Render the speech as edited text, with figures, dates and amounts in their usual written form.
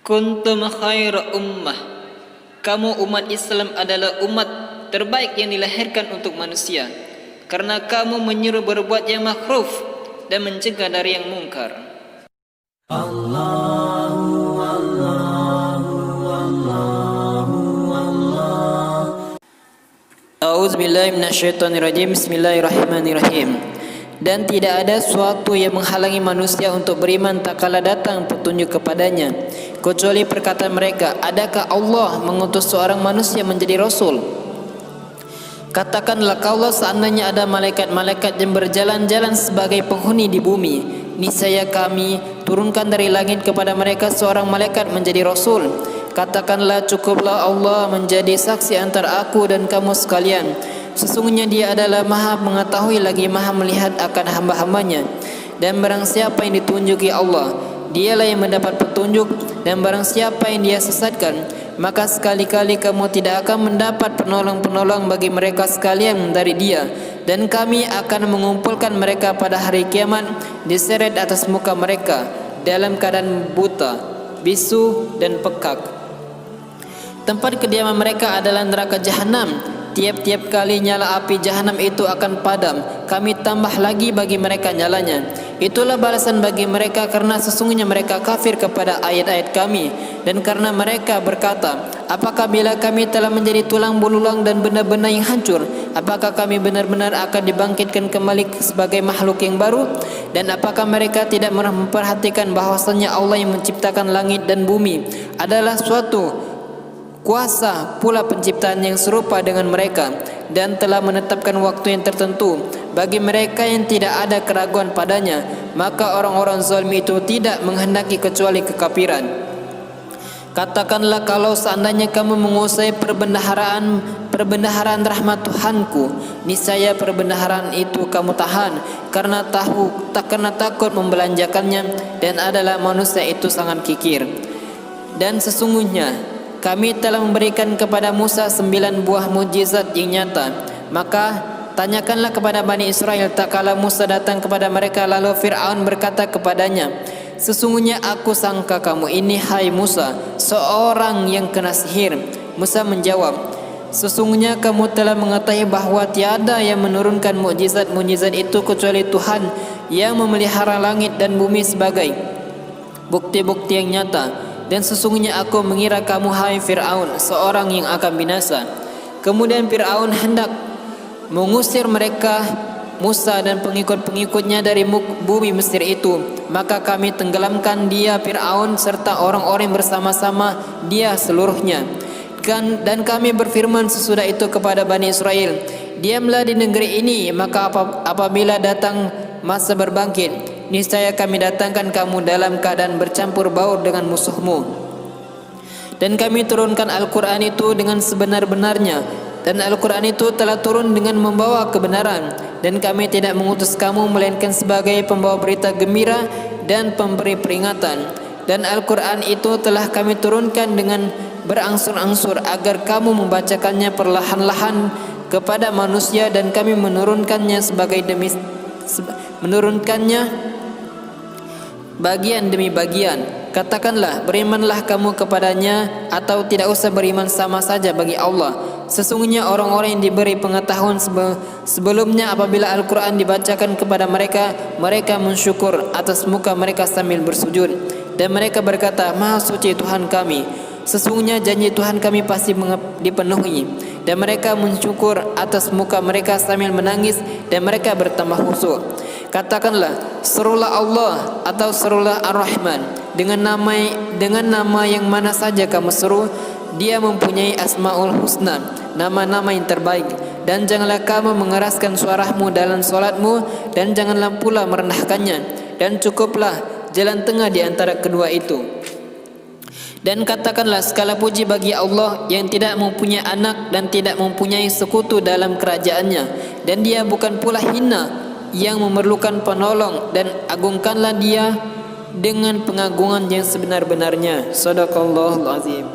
Kuntum khaira ummah. Kamu umat Islam adalah umat terbaik yang dilahirkan untuk manusia, karena kamu menyuruh berbuat yang makruf dan mencegah dari yang mungkar. Allahu Allahu Allahu Allah. A'udzubillahi minasyaitonirrajim. Bismillahirrahmanirrahim. Dan tidak ada suatu yang menghalangi manusia untuk beriman tak kala datang petunjuk kepadanya, kecuali perkataan mereka, adakah Allah mengutus seorang manusia menjadi rasul? Katakanlah, kalau seandainya ada malaikat-malaikat yang berjalan-jalan sebagai penghuni di bumi, niscaya kami turunkan dari langit kepada mereka seorang malaikat menjadi rasul. Katakanlah, cukuplah Allah menjadi saksi antara aku dan kamu sekalian. Sesungguhnya Dia adalah Maha mengetahui lagi Maha melihat akan hamba-hambanya. Dan barang siapa yang ditunjuki Allah, dialah yang mendapat petunjuk, dan barang siapa yang Dia sesatkan, maka sekali-kali kamu tidak akan mendapat penolong-penolong bagi mereka sekalian dari Dia. Dan kami akan mengumpulkan mereka pada hari kiamat diseret atas muka mereka dalam keadaan buta, bisu dan pekak. Tempat kediaman mereka adalah neraka jahanam. Tiap-tiap kali nyala api jahanam itu akan padam, kami tambah lagi bagi mereka nyalanya. Itulah balasan bagi mereka karena sesungguhnya mereka kafir kepada ayat-ayat kami, dan karena mereka berkata, apakah bila kami telah menjadi tulang belulang dan benda-benda yang hancur, apakah kami benar-benar akan dibangkitkan kembali sebagai makhluk yang baru? Dan apakah mereka tidak memperhatikan bahwasanya Allah yang menciptakan langit dan bumi adalah suatu kuasa pula penciptaan yang serupa dengan mereka, dan telah menetapkan waktu yang tertentu bagi mereka yang tidak ada keraguan padanya, maka orang-orang zalim itu tidak menghendaki kecuali kekafiran. Katakanlah, kalau seandainya kamu menguasai perbendaharaan rahmat Tuhanku, niscaya perbendaharaan itu kamu tahan karena takut membelanjakannya, dan adalah manusia itu sangat kikir. Dan sesungguhnya kami telah memberikan kepada Musa 9 buah mukjizat yang nyata. Maka tanyakanlah kepada Bani Israel tak kala Musa datang kepada mereka, lalu Fir'aun berkata kepadanya, sesungguhnya aku sangka kamu ini, hai Musa, seorang yang kena sihir. Musa menjawab, sesungguhnya kamu telah mengetahui bahwa tiada yang menurunkan mukjizat-mukjizat itu kecuali Tuhan yang memelihara langit dan bumi sebagai bukti-bukti yang nyata. Dan sesungguhnya aku mengira kamu, hai Fir'aun, seorang yang akan binasa. Kemudian Fir'aun hendak mengusir mereka, Musa dan pengikut-pengikutnya dari bumi Mesir itu. Maka kami tenggelamkan dia, Fir'aun, serta orang-orang bersama-sama dia seluruhnya. Dan kami berfirman sesudah itu kepada Bani Israel, diamlah di negeri ini, maka apabila datang masa berbangkit, niscaya kami datangkan kamu dalam keadaan bercampur baur dengan musuhmu. Dan kami turunkan Al-Quran itu dengan sebenar-benarnya, dan Al-Quran itu telah turun dengan membawa kebenaran. Dan kami tidak mengutus kamu melainkan sebagai pembawa berita gembira dan pemberi peringatan. Dan Al-Quran itu telah kami turunkan dengan berangsur-angsur agar kamu membacakannya perlahan-lahan kepada manusia, dan kami menurunkannya bagian demi bagian. Katakanlah, berimanlah kamu kepadanya atau tidak usah beriman, sama saja bagi Allah. Sesungguhnya orang-orang yang diberi pengetahuan sebelumnya, apabila Al-Quran dibacakan kepada mereka, mereka mensyukur atas muka mereka sambil bersujud, dan mereka berkata, Maha suci Tuhan kami, sesungguhnya janji Tuhan kami pasti dipenuhi. Dan mereka mensyukur atas muka mereka sambil menangis, dan mereka bertambah khusyuk. Katakanlah, serulah Allah atau serulah Ar-Rahman, dengan nama yang mana saja kamu seru, Dia mempunyai Asmaul Husna, nama-nama yang terbaik. Dan janganlah kamu mengeraskan suaramu dalam solatmu, dan janganlah pula merendahkannya, dan cukuplah jalan tengah di antara kedua itu. Dan katakanlah, segala puji bagi Allah yang tidak mempunyai anak dan tidak mempunyai sekutu dalam kerajaannya, dan Dia bukan pula hina yang memerlukan penolong, dan agungkanlah Dia dengan pengagungan yang sebenar-benarnya. Shadaqallahul Azim.